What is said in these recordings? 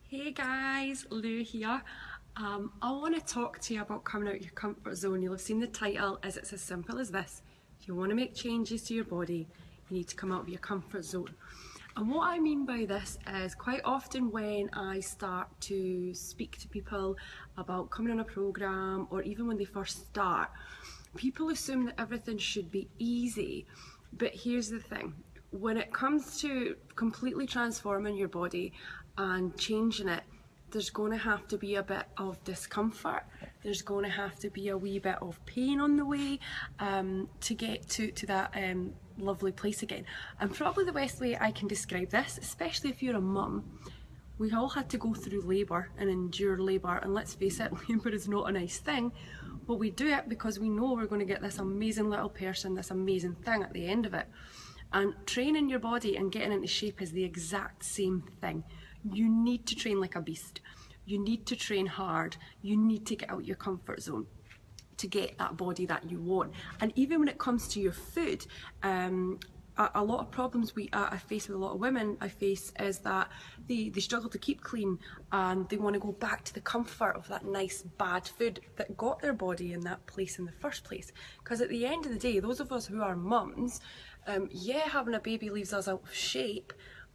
Hey guys, Lou here. I want to talk to you about coming out of your comfort zone. You'll have seen the title as it's as simple as this. If you want to make changes to your body, you need to come out of your comfort zone. And what I mean by this is quite often when I start to speak to people about coming on a programme or even when they first start, people assume that everything should be easy. But here's the thing. When it comes to completely transforming your body and changing it, there's going to have to be a bit of discomfort. There's going to have to be a wee bit of pain on the way to get to that lovely place again. And probably the best way I can describe this, especially if you're a mum, we all had to go through labour and endure labour, and let's face it, labour is not a nice thing, but we do it because we know we're going to get this amazing little person, this amazing thing at the end of it. And training your body and getting into shape is the exact same thing. You need to train like a beast. You need to train hard. You need to get out your comfort zone to get that body that you want. And even when it comes to your food, a lot of problems I face with a lot of women I face is that they struggle to keep clean and they want to go back to the comfort of that nice bad food that got their body in that place in the first place. Because at the end of the day, those of us who are mums, yeah, having a baby leaves us out of shape,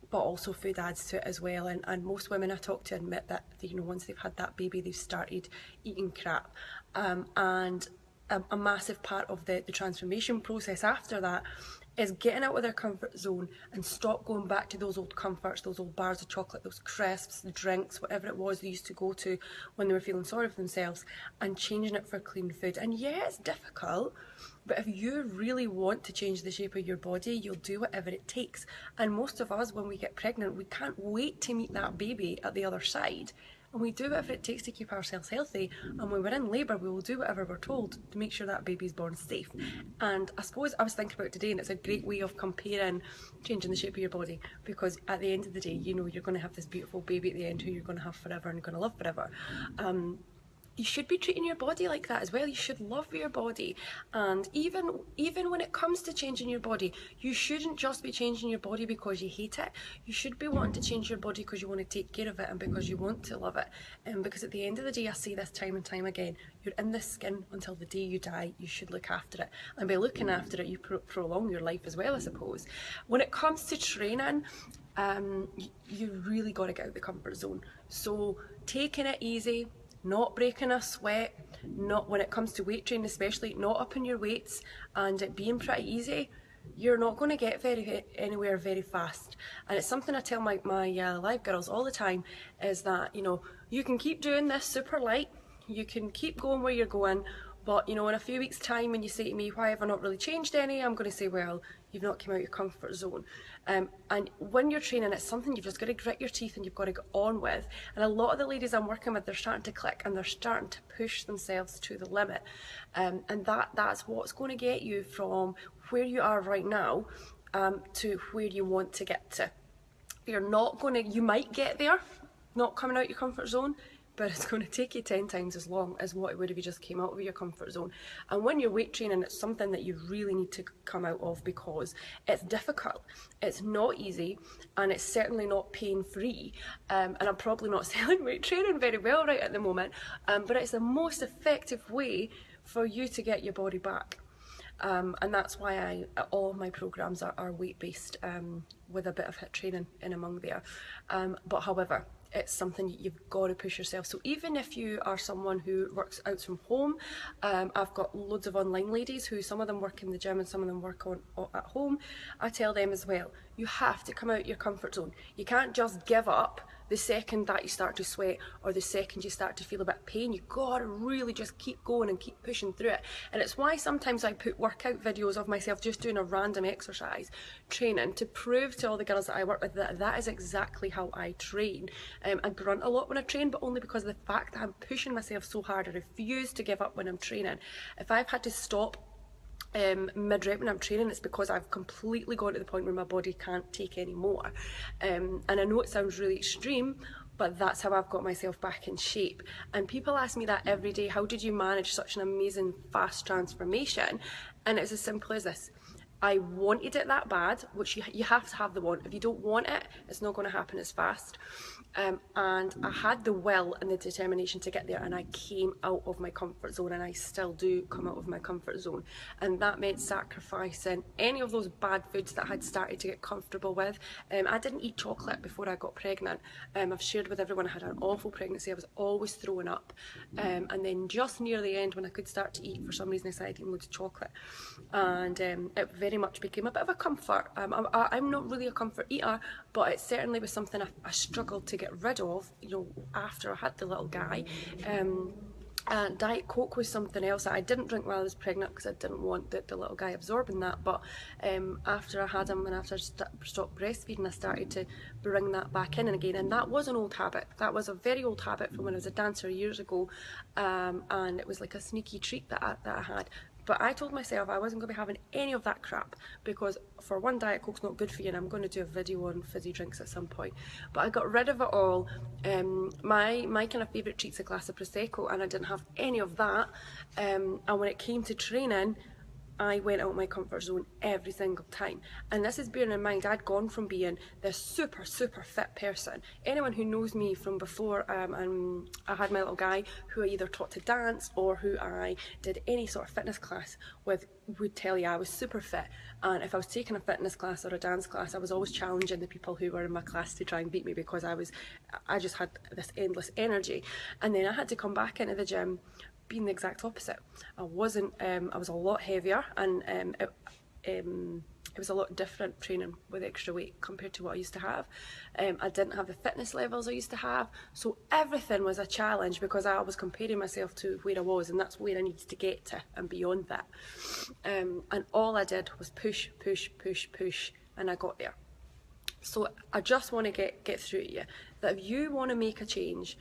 but also food adds to it as well. And most women I talk to admit that, you know, once they've had that baby, they've started eating crap. And a massive part of the transformation process after that is getting out of their comfort zone and stop going back to those old comforts, those old bars of chocolate, those crisps, the drinks, whatever it was they used to go to when they were feeling sorry for themselves, and changing it for clean food. And yeah, it's difficult, but if you really want to change the shape of your body, you'll do whatever it takes. And most of us, when we get pregnant, we can't wait to meet that baby at the other side. And we do whatever it takes to keep ourselves healthy. And when we're in labour, we will do whatever we're told to make sure that baby's born safe. And I suppose I was thinking about it today, and it's a great way of comparing changing the shape of your body, because at the end of the day, you know, you're going to have this beautiful baby at the end who you're going to have forever and going to love forever. You should be treating your body like that as well. You should love your body. And even when it comes to changing your body, you shouldn't just be changing your body because you hate it. You should be wanting to change your body because you want to take care of it and because you want to love it. Because at the end of the day, I say this time and time again, you're in this skin until the day you die. You should look after it. And by looking after it, you prolong your life as well, I suppose. When it comes to training, you really got to get out of the comfort zone. So taking it easy, not breaking a sweat, not when it comes to weight training especially, not upping your weights and it being pretty easy, you're not going to get anywhere very fast. And it's something I tell my live girls all the time, is that, you know, you can keep doing this super light, you can keep going where you're going, but, you know, in a few weeks' time when you say to me, why have I not really changed any? I'm going to say, well, you've not come out of your comfort zone. And when you're training, it's something you've just got to grit your teeth and you've got to get on with. And a lot of the ladies I'm working with, they're starting to click and they're starting to push themselves to the limit. And that's what's going to get you from where you are right now to where you want to get to. You're not going to, you might get there, not coming out your comfort zone, but it's going to take you 10 times as long as what it would if you just came out of your comfort zone. And when you're weight training, it's something that you really need to come out of because it's difficult, it's not easy, and it's certainly not pain-free. And I'm probably not selling weight training very well right at the moment, but it's the most effective way for you to get your body back. And that's why all of my programs are weight-based with a bit of HIIT training in among there. But however, it's something you've got to push yourself. So even if you are someone who works out from home, I've got loads of online ladies who some of them work in the gym and some of them work at home. I tell them as well, you have to come out your comfort zone. You can't just give up the second that you start to sweat or the second you start to feel a bit of pain. You've got to really just keep going and keep pushing through it. And it's why sometimes I put workout videos of myself just doing a random exercise training to prove to all the girls that I work with that that is exactly how I train. I grunt a lot when I train, but only because of the fact that I'm pushing myself so hard. I refuse to give up when I'm training. If I've had to stop mid-rep when I'm training, it's because I've completely gone to the point where my body can't take any more. And I know it sounds really extreme, but that's how I've got myself back in shape. And people ask me that every day, how did you manage such an amazing fast transformation? And it's as simple as this. I wanted it that bad, which you have to have the want. If you don't want it, it's not going to happen as fast. and I had the will and the determination to get there, and I came out of my comfort zone, and I still do come out of my comfort zone, and that meant sacrificing any of those bad foods that I had started to get comfortable with. I didn't eat chocolate before I got pregnant. I've shared with everyone I had an awful pregnancy. I was always throwing up, and then just near the end when I could start to eat, for some reason I started eating loads of chocolate, and it very much became a bit of a comfort. I'm not really a comfort eater, but it certainly was something I struggled to get rid of, you know, after I had the little guy. And Diet Coke was something else that I didn't drink while I was pregnant because I didn't want the little guy absorbing that, but after I had him and after I stopped breastfeeding, I started to bring that back in again, and that was an old habit. That was a very old habit from when I was a dancer years ago, and it was like a sneaky treat that I had. But I told myself I wasn't going to be having any of that crap because, for one, Diet Coke's not good for you, and I'm going to do a video on fizzy drinks at some point. But I got rid of it all. My kind of favourite treat's a glass of Prosecco, and I didn't have any of that. And when it came to training, I went out of my comfort zone every single time. And this is bearing in mind, I'd gone from being this super, super fit person. Anyone who knows me from before, and I had my little guy who I either taught to dance or who I did any sort of fitness class with, would tell you I was super fit. And if I was taking a fitness class or a dance class, I was always challenging the people who were in my class to try and beat me because I just had this endless energy. And then I had to come back into the gym being the exact opposite. I was a lot heavier, and it was a lot different training with extra weight compared to what I used to have. I didn't have the fitness levels I used to have, so everything was a challenge because I was comparing myself to where I was, and that's where I needed to get to and beyond that. And all I did was push, push, push, push, and I got there. So I just want to get through to you that if you want to make a change,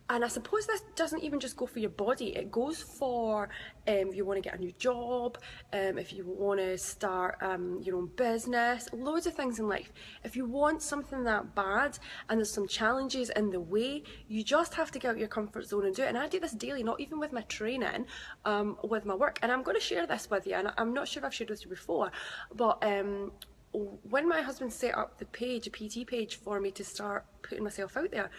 and I suppose this doesn't even just go for your body, it goes for if you want to get a new job, if you want to start your own business, loads of things in life. If you want something that bad and there's some challenges in the way, you just have to get out your comfort zone and do it. And I do this daily, not even with my training, with my work. And I'm going to share this with you, and I'm not sure if I've shared with you before, but when my husband set up the page, a PT page for me to start putting myself out there,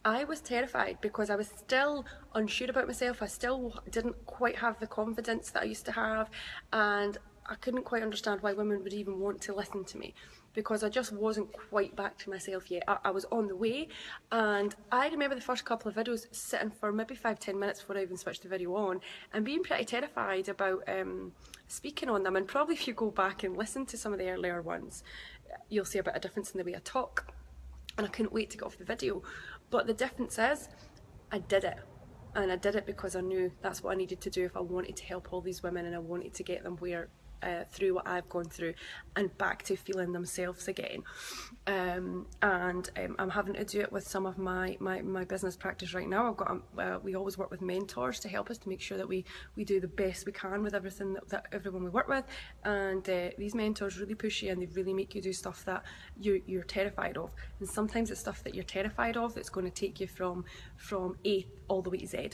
I was terrified because I was still unsure about myself. I still didn't quite have the confidence that I used to have, and I couldn't quite understand why women would even want to listen to me because I just wasn't quite back to myself yet. I was on the way, and I remember the first couple of videos sitting for maybe 5-10 minutes before I even switched the video on and being pretty terrified about speaking on them. And probably if you go back and listen to some of the earlier ones, you'll see a bit of difference in the way I talk. And I couldn't wait to get off the video. But the difference is, I did it. And I did it because I knew that's what I needed to do if I wanted to help all these women and I wanted to get them through what I've gone through and back to feeling themselves again. I'm having to do it with some of my business practice right now. We always work with mentors to help us to make sure that we do the best we can with everything that everyone we work with, and these mentors really push you and they really make you do stuff that you're terrified of, and sometimes it's stuff that you're terrified of that's going to take you from A all the way to Z.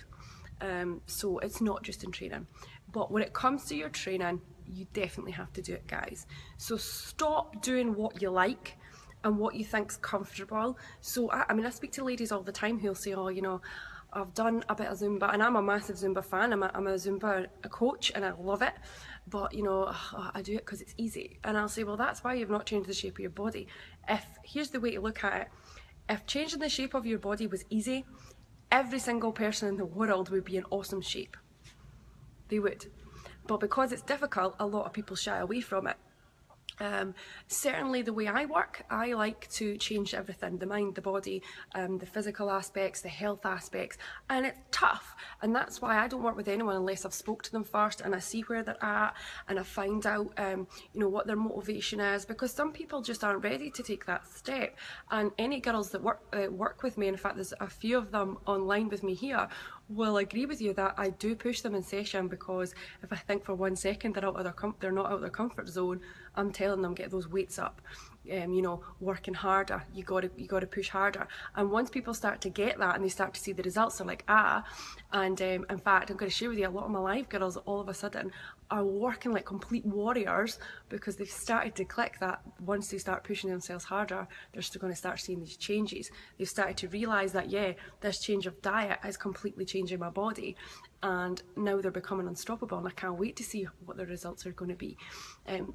So it's not just in training, but when it comes to your training, you definitely have to do it, guys. So stop doing what you like and what you think's comfortable. So I mean, I speak to ladies all the time who'll say, oh, you know, I've done a bit of Zumba, and I'm a massive Zumba fan. I'm a Zumba coach, and I love it. But you know, I do it because it's easy. And I'll say, well, that's why you've not changed the shape of your body. Here's the way to look at it: if changing the shape of your body was easy, every single person in the world would be in awesome shape. They would. But because it's difficult, a lot of people shy away from it. Certainly the way I work, I like to change everything: the mind, the body, the physical aspects, the health aspects, and it's tough. And that's why I don't work with anyone unless I've spoke to them first and I see where they're at and I find out you know, what their motivation is, because some people just aren't ready to take that step. And any girls that work with me, in fact there's a few of them online with me here, will agree with you that I do push them in session, because if I think for 1 second they're not out of their comfort zone, I'm telling them, get those weights up. you know, working harder. You got to push harder. And once people start to get that and they start to see the results, they're like, and in fact, I'm going to share with you, a lot of my live girls all of a sudden are working like complete warriors because they've started to click that once they start pushing themselves harder, they're still going to start seeing these changes. They've started to realise that, yeah, this change of diet is completely changing my body, and now they're becoming unstoppable, and I can't wait to see what the results are going to be.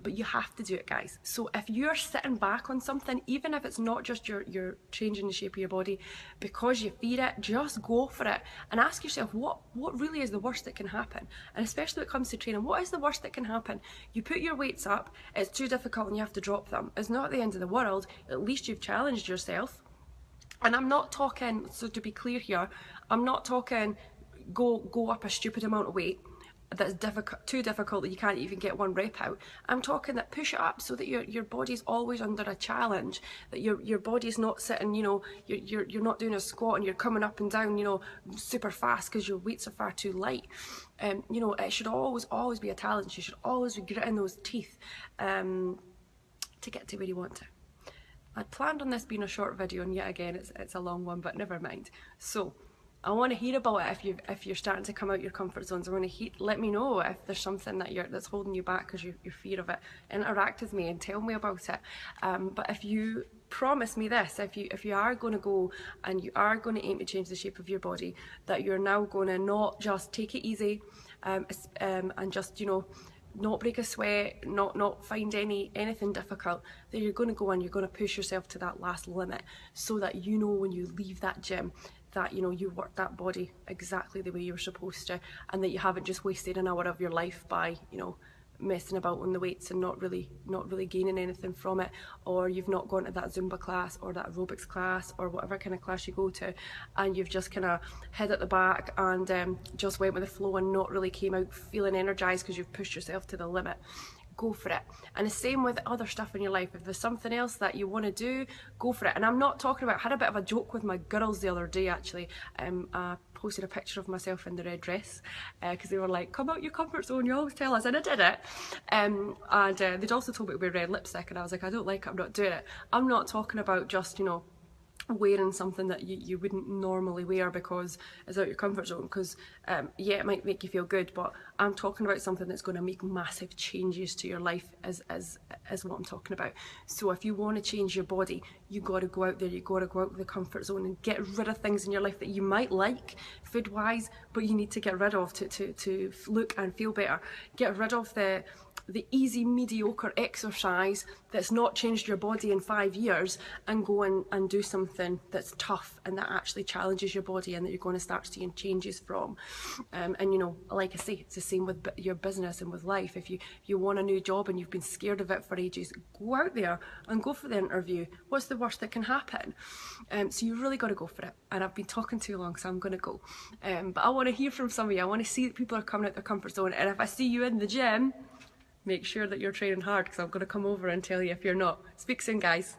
But you have to do it, guys. So if you're sitting back on something, even if it's not just you're changing the shape of your body because you fear it, just go for it and ask yourself, what really is the worst that can happen? And especially when it comes to training, what is the worst that can happen? You put your weights up, it's too difficult and you have to drop them. It's not the end of the world. At least you've challenged yourself. And I'm not talking, so to be clear here, I'm not talking go up a stupid amount of weight that's too difficult that you can't even get one rep out. I'm talking that push it up so that your body's always under a challenge, that your body's not sitting, you know, you're not doing a squat and you're coming up and down, you know, super fast because your weights are far too light. You know, it should always be a challenge. You should always be gritting those teeth to get to where you want to. I'd planned on this being a short video, and yet again it's a long one, but never mind. So I want to hear about it if you're starting to come out your comfort zones. I want to let me know if there's something that's holding you back because your fear of it. Interact with me and tell me about it. But if you promise me this, if you are going to go and you are going to aim to change the shape of your body, that you're now going to not just take it easy and just, you know, not break a sweat, not find anything difficult, that you're going to go and you're going to push yourself to that last limit, so that you know when you leave that gym that, you know, you worked that body exactly the way you were supposed to, and that you haven't just wasted an hour of your life by, you know, messing about on the weights and not really gaining anything from it, or you've not gone to that Zumba class or that aerobics class or whatever kind of class you go to, and you've just kind of hid at the back and just went with the flow and not really came out feeling energized because you've pushed yourself to the limit. Go for it. And the same with other stuff in your life. If there's something else that you want to do, go for it. And I'm not talking about, I had a bit of a joke with my girls the other day actually. I posted a picture of myself in the red dress because they were like, come out your comfort zone, you always tell us, and I did it. And they'd also told me to wear red lipstick, and I was like, I don't like it, I'm not doing it. I'm not talking about just, you know, wearing something that you wouldn't normally wear because it's out your comfort zone, because yeah, it might make you feel good, but I'm talking about something that's going to make massive changes to your life as what I'm talking about. So if you want to change your body, you got to go out there, you got to go out of the comfort zone and get rid of things in your life that you might like food wise, but you need to get rid of to look and feel better. Get rid of the easy mediocre exercise that's not changed your body in 5 years, and go and do something that's tough and that actually challenges your body and that you're going to start seeing changes from. And you know, like I say, it's the same with your business and with life. If you want a new job and you've been scared of it for ages, go out there and go for the interview. What's the worst that can happen? So you really got to go for it. And I've been talking too long, so I'm going to go. But I want to hear from some of you. I want to see that people are coming out their comfort zone. And if I see you in the gym, make sure that you're training hard, because I'm going to come over and tell you if you're not. Speak soon, guys.